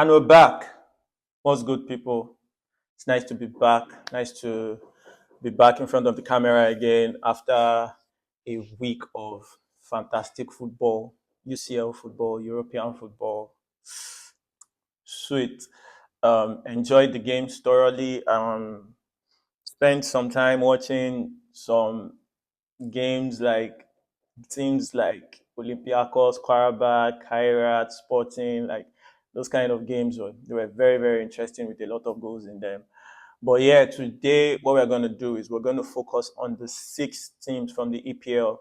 And we're back. What's good, people? It's nice to be back. Nice to be back in front of the camera again after a week of fantastic football, UCL football, European football. Sweet. Enjoyed the games thoroughly. Spent some time watching some games like teams like Olympiacos, Qarabag, Kairat, Sporting, like those kind of games they were very, very interesting with a lot of goals in them. But yeah, today what we're going to do is we're going to focus on the six teams from the EPL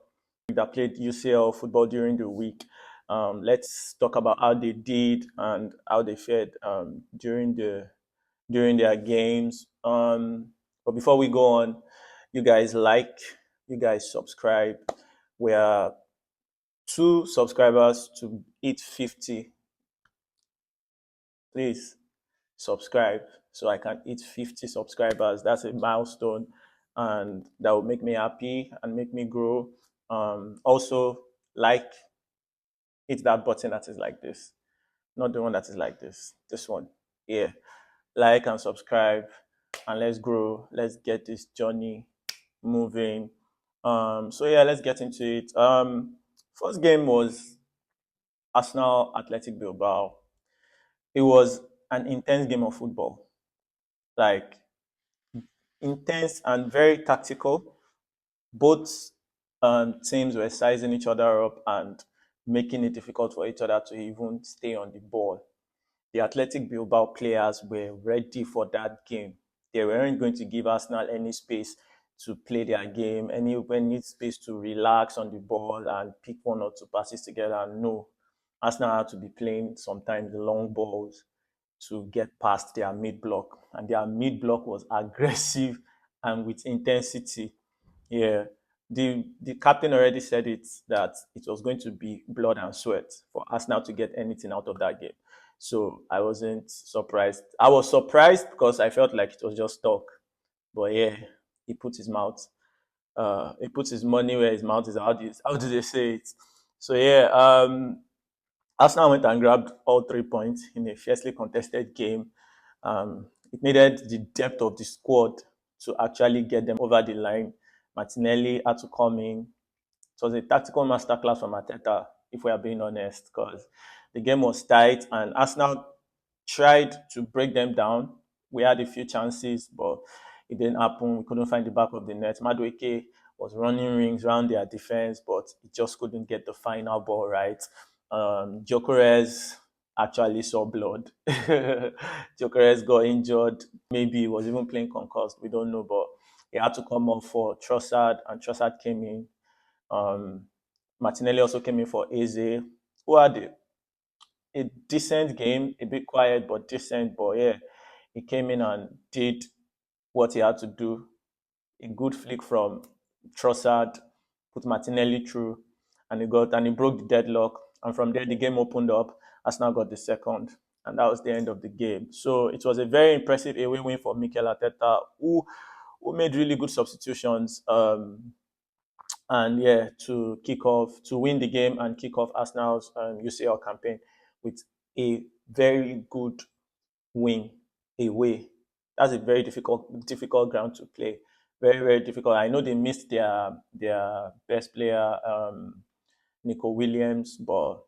that played UCL football during the week. Let's talk about how they did and how they fared during their games. But before we go on, you guys like, you guys subscribe. We are two subscribers to hit 50. Please subscribe so I can hit 50 subscribers. That's a milestone, and that will make me happy and make me grow. Also, like, hit that button that is like this, not the one that is like this one. Yeah, like and subscribe, and let's grow. Let's get this journey moving. So yeah, let's get into it. First game was Arsenal Athletic Bilbao. It was an intense game of football, like intense and very tactical. Both teams were sizing each other up and making it difficult for each other to even stay on the ball. The Athletic Bilbao players were ready for that game. They weren't going to give Arsenal any space to play their game, any space to relax on the ball and pick one or two passes together. No, Arsenal had to be playing sometimes the long balls to get past their mid block, and their mid block was aggressive and with intensity. Yeah, the captain already said it that it was going to be blood and sweat for Arsenal to get anything out of that game. So I wasn't surprised. I was surprised because I felt like it was just talk. But yeah, he put his mouth, he puts his money where his mouth is. How do they say it? So yeah, Arsenal went and grabbed all 3 points in a fiercely contested game. It needed the depth of the squad to actually get them over the line. Martinelli had to come in. It was a tactical masterclass from Arteta, if we are being honest, because the game was tight and Arsenal tried to break them down. We had a few chances, but it didn't happen. We couldn't find the back of the net. Madueke was running rings around their defense, but he just couldn't get the final ball right. Gyökeres actually saw blood. Gyökeres got injured. Maybe he was even playing concussed. We don't know, but he had to come off for Trossard, and Trossard came in. Um, Martinelli also came in for Eze, who had a decent game, a bit quiet, but decent. But yeah, he came in and did what he had to do. A good flick from Trossard, put Martinelli through, and he broke the deadlock. And from there, the game opened up. Arsenal got the second, and that was the end of the game. So it was a very impressive away win for Mikel Arteta, who made really good substitutions. And yeah, to win the game and kick off Arsenal's UCL campaign with a very good win away. That's a very difficult ground to play. Very, very difficult. I know they missed their best player, Nico Williams, but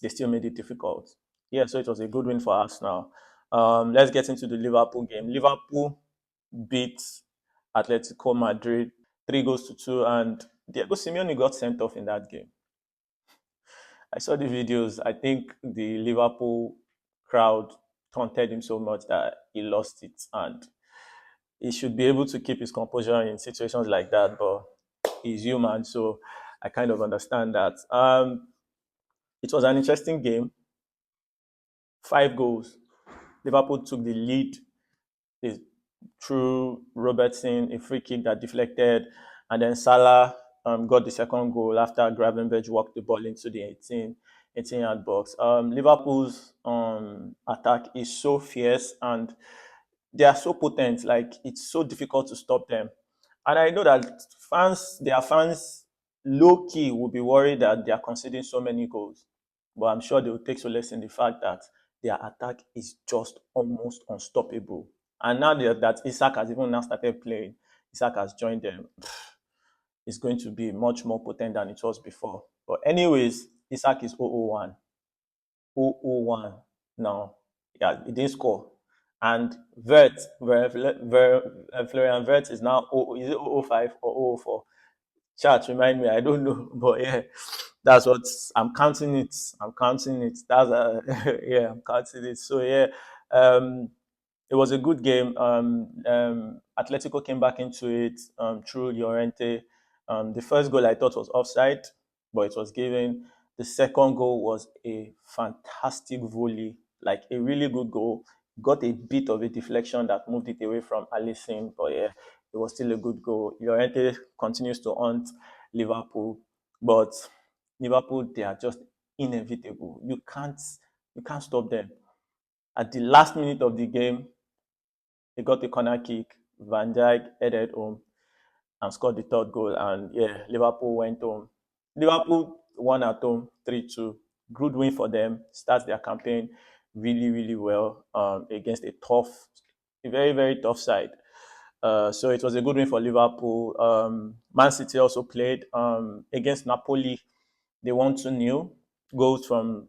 they still made it difficult. Yeah, so it was a good win for Arsenal. Let's get into the Liverpool game. Liverpool beat Atletico Madrid 3 goals to 2, and Diego Simeone got sent off in that game. I saw the videos. I think the Liverpool crowd taunted him so much that he lost it, and he should be able to keep his composure in situations like that. But he's human, so I kind of understand that. It was an interesting game. 5 goals. Liverpool took the lead through Robertson, a free kick that deflected, and then Salah got the second goal after Gravenberch walked the ball into the 18-yard box. Liverpool's attack is so fierce and they are so potent, like it's so difficult to stop them. And I know that their fans, low key will be worried that they are conceding so many goals. But I'm sure they will take solace in the fact that their attack is just almost unstoppable. And now that Isaac has even now started playing, Isaac has joined them, it's going to be much more potent than it was before. But anyways, Isaac is 001. 001 now. Yeah, he didn't score. And Florian Vert is now, is it 005 or 004? Chat, remind me, I don't know. But yeah, that's what I'm counting it. I'm counting it. That's yeah, I'm counting it. So yeah, um, it was a good game. Atletico came back into it through Llorente. The first goal I thought was offside, but it was given. The second goal was a fantastic volley, like a really good goal. Got a bit of a deflection that moved it away from Alisson, but yeah, it was still a good goal. Llorente continues to haunt Liverpool, but Liverpool, they are just inevitable. You can't stop them. At the last minute of the game, he got a corner kick. Van Dijk headed home and scored the third goal. And yeah, Liverpool went home. Liverpool won at home 3-2. Good win for them. Starts their campaign really, really well against a very, very tough side. So it was a good win for Liverpool. Man City also played against Napoli. They won 2-0. Goals from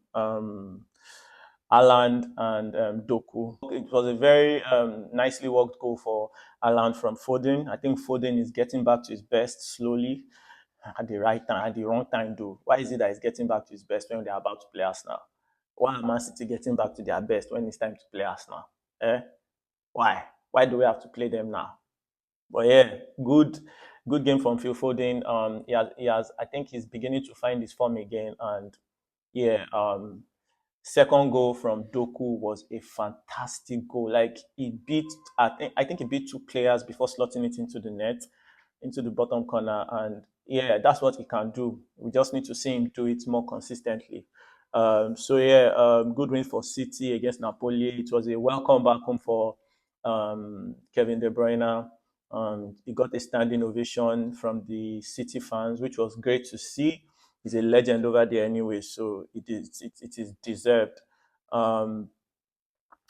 Haaland and Doku. It was a very nicely worked goal for Haaland from Foden. I think Foden is getting back to his best slowly at the right time, at the wrong time, though. Why is it that he's getting back to his best when they're about to play Arsenal? Why are Man City getting back to their best when it's time to play Arsenal? Eh? Why? Why do we have to play them now? But yeah, good game from Phil Foden. He has. I think he's beginning to find his form again, and yeah, second goal from Doku was a fantastic goal. Like I think he beat two players before slotting it into the net, into the bottom corner, and yeah, that's what he can do. We just need to see him do it more consistently. So yeah, good win for City against Napoli. It was a welcome back home for Kevin De Bruyne. He got a standing ovation from the City fans, which was great to see. He's a legend over there anyway, so it is deserved. Um,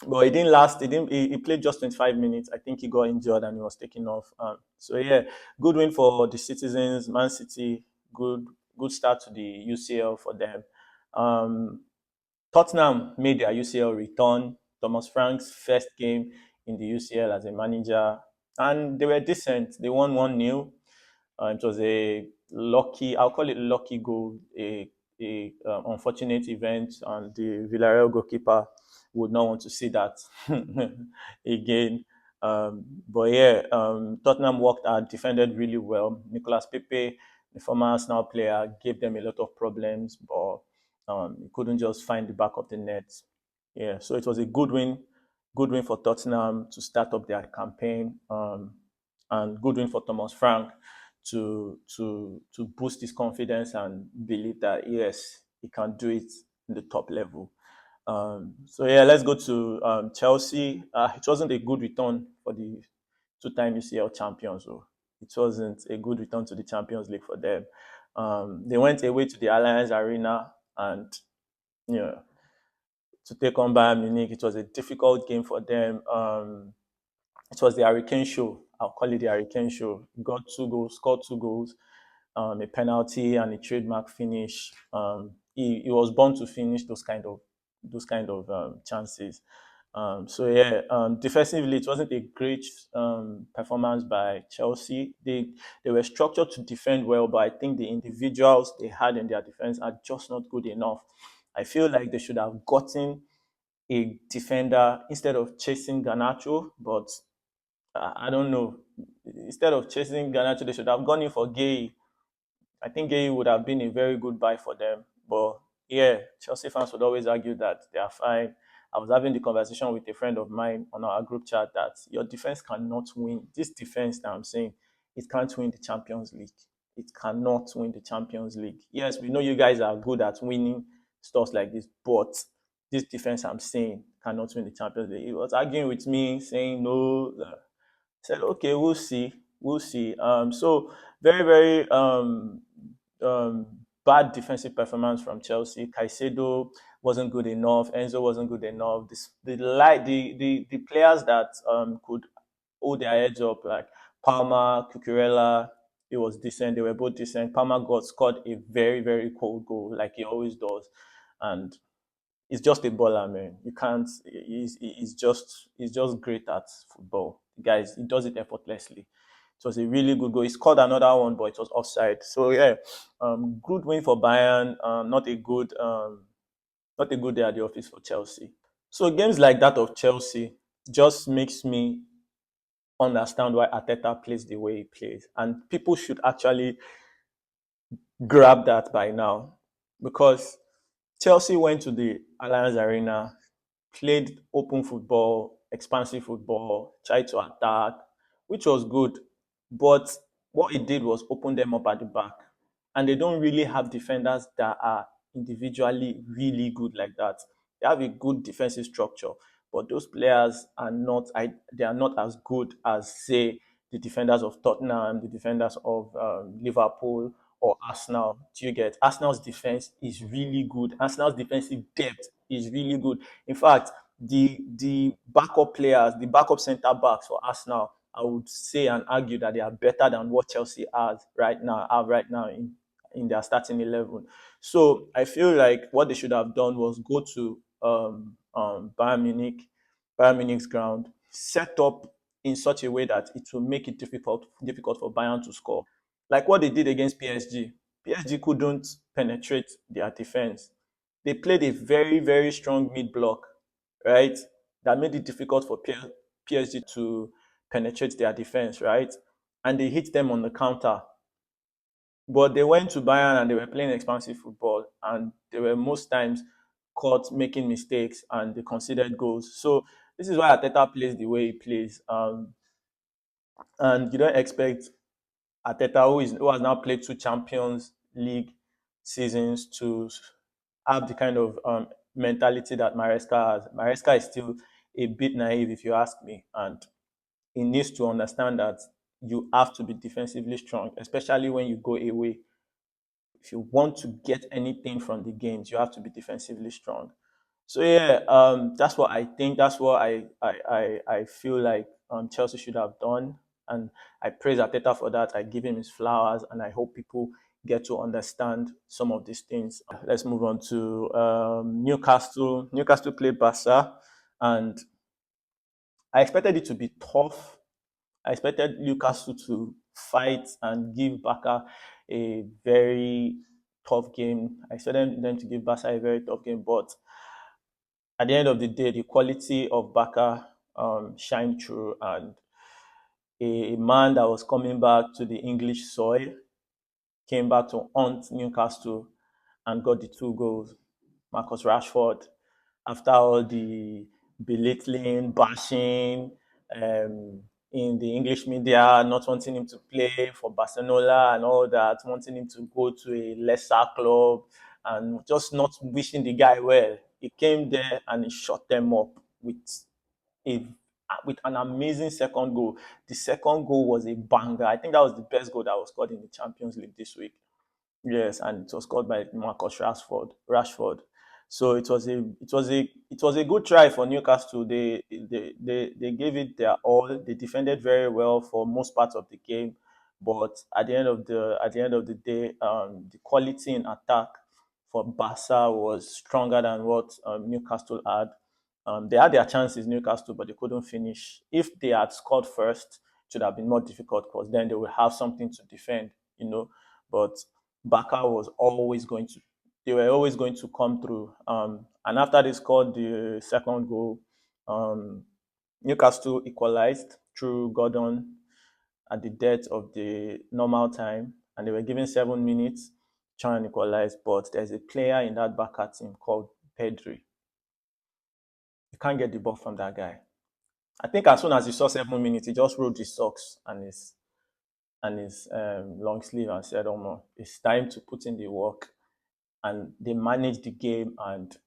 but it didn't last. He played just 25 minutes. I think he got injured and he was taken off. So yeah, good win for the citizens. Man City, good start to the UCL for them. Um, Tottenham made their UCL return. Thomas Frank's first game in the UCL as a manager, and they were decent. They won 1-0. It was a lucky, I'll call it lucky goal, a unfortunate event, and the Villarreal goalkeeper would not want to see that again. But yeah, Tottenham worked hard, defended really well. Nicolas Pepe, the former Arsenal player, gave them a lot of problems, but he couldn't just find the back of the net. Yeah, so it was a good win for Tottenham to start up their campaign, and good win for Thomas Frank to boost his confidence and believe that yes, he can do it in the top level. So yeah, let's go to Chelsea. It wasn't a good return for the two-time UCL champions. So it wasn't a good return to the Champions League for them. They went away to the Allianz Arena and you know to take on Bayern Munich. It was a difficult game for them. It was the Hurricane Show. I'll call it the Hurricane Show. Got 2 goals, scored 2 goals, a penalty and a trademark finish. He was born to finish those kind of chances. So yeah, defensively, it wasn't a great performance by Chelsea. They were structured to defend well, but I think the individuals they had in their defense are just not good enough. I feel like they should have gotten a defender instead of chasing Garnacho, but I don't know. Instead of chasing Garnacho, they should have gone in for Gay. I think Gay would have been a very good buy for them. But yeah, Chelsea fans would always argue that they are fine. I was having the conversation with a friend of mine on our group chat that your defense cannot win. This defense that I'm saying, it can't win the Champions League. It cannot win the Champions League. Yes, we know you guys are good at winning stuff like this, but this defense I'm saying cannot win the Champions League. He was arguing with me, saying no. Said, okay, we'll see. We'll see. So very, very bad defensive performance from Chelsea. Caicedo wasn't good enough. Enzo wasn't good enough. The players that could hold their heads up, like Palmer, Cucurella, it was decent. They were both decent. Palmer got scored a very, very cold goal, like he always does. And he's just a baller, man. You can't. He's just great at football, guys. He does it effortlessly. It was a really good goal. He scored another one, but it was offside. So yeah, good win for Bayern. Not a good day at the office for Chelsea. So games like that of Chelsea just makes me understand why Arteta plays the way he plays, and people should actually grab that by now, because Chelsea went to the Allianz Arena, played open football, expansive football, tried to attack, which was good. But what it did was open them up at the back. And they don't really have defenders that are individually really good like that. They have a good defensive structure, but those players are not. They are not as good as, say, the defenders of Tottenham, the defenders of Liverpool or Arsenal. Do you get? Arsenal's defense is really good. Arsenal's defensive depth is really good. In fact, the backup players, the backup centre backs for Arsenal, I would say and argue that they are better than what Chelsea have right now in their starting 11. So I feel like what they should have done was go to Bayern Munich's ground, set up in such a way that it will make it difficult for Bayern to score, like what they did against PSG. PSG couldn't penetrate their defense. They played a very, very strong mid block, right? That made it difficult for PSG to penetrate their defense, right? And they hit them on the counter. But they went to Bayern and they were playing expansive football, and they were most times caught making mistakes and they conceded goals. So this is why Ateta plays the way he plays. And you don't expect Ateta, who has now played two Champions League seasons, to have the kind of mentality that Maresca has. Maresca is still a bit naive, if you ask me, and he needs to understand that you have to be defensively strong, especially when you go away. If you want to get anything from the games, you have to be defensively strong. So yeah, that's what I think. That's what I feel like Chelsea should have done, and I praise Arteta for that. I give him his flowers, and I hope people get to understand some of these things. Let's move on to Newcastle. Newcastle played Barca, and I expected it to be tough. I expected Newcastle to fight and give Barca a very tough game. I expected them to give Barca a very tough game, but at the end of the day, the quality of Barca shined through, and a man that was coming back to the English soil came back to haunt Newcastle and got the two goals. Marcus Rashford, after all the belittling, bashing in the English media, not wanting him to play for Barcelona and all that, wanting him to go to a lesser club and just not wishing the guy well. He came there and he shut them up with a with an amazing second goal. The second goal was a banger. I think that was the best goal that was scored in the Champions League this week. Yes, and it was scored by Marcus Rashford. So it was a good try for Newcastle. They gave it their all. They defended very well for most parts of the game, but at the end of the day, the quality in attack for Barca was stronger than what Newcastle had. They had their chances, Newcastle, but they couldn't finish. If they had scored first, it should have been more difficult because then they would have something to defend. But Barca was always going to, they were always going to come through. And after they scored the second goal, um, Newcastle equalized through Gordon at the death of the normal time, and they were given 7 minutes trying to equalize. But there's a player in that Barca team called Pedri. You can't get the ball from that guy. I think as soon as he saw 7 minutes, he just rolled his socks and his long sleeve and said, "Oh no, it's time to put in the work." And they managed the game and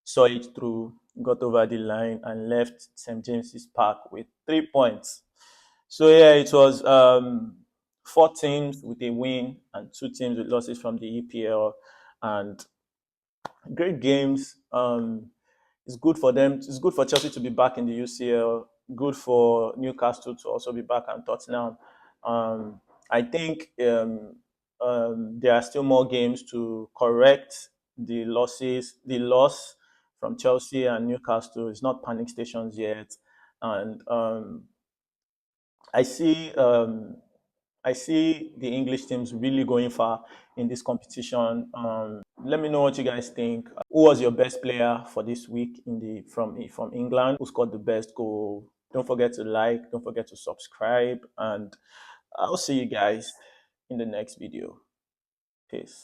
saw it through, got over the line, and left St. James's Park with 3 points. So yeah, it was four teams with a win and two teams with losses from the EPL, and Great games. It's good for them. It's good for Chelsea to be back in the UCL. Good for Newcastle to also be back, and Tottenham. I think there are still more games to correct the losses. The loss from Chelsea and Newcastle is not panic stations yet, and I see I see the English teams really going far in this competition. Let me know what you guys think. Who was your best player for this week in the from England? Who scored the best goal? Don't forget to like. Don't forget to subscribe, and I'll see you guys in the next video. Peace.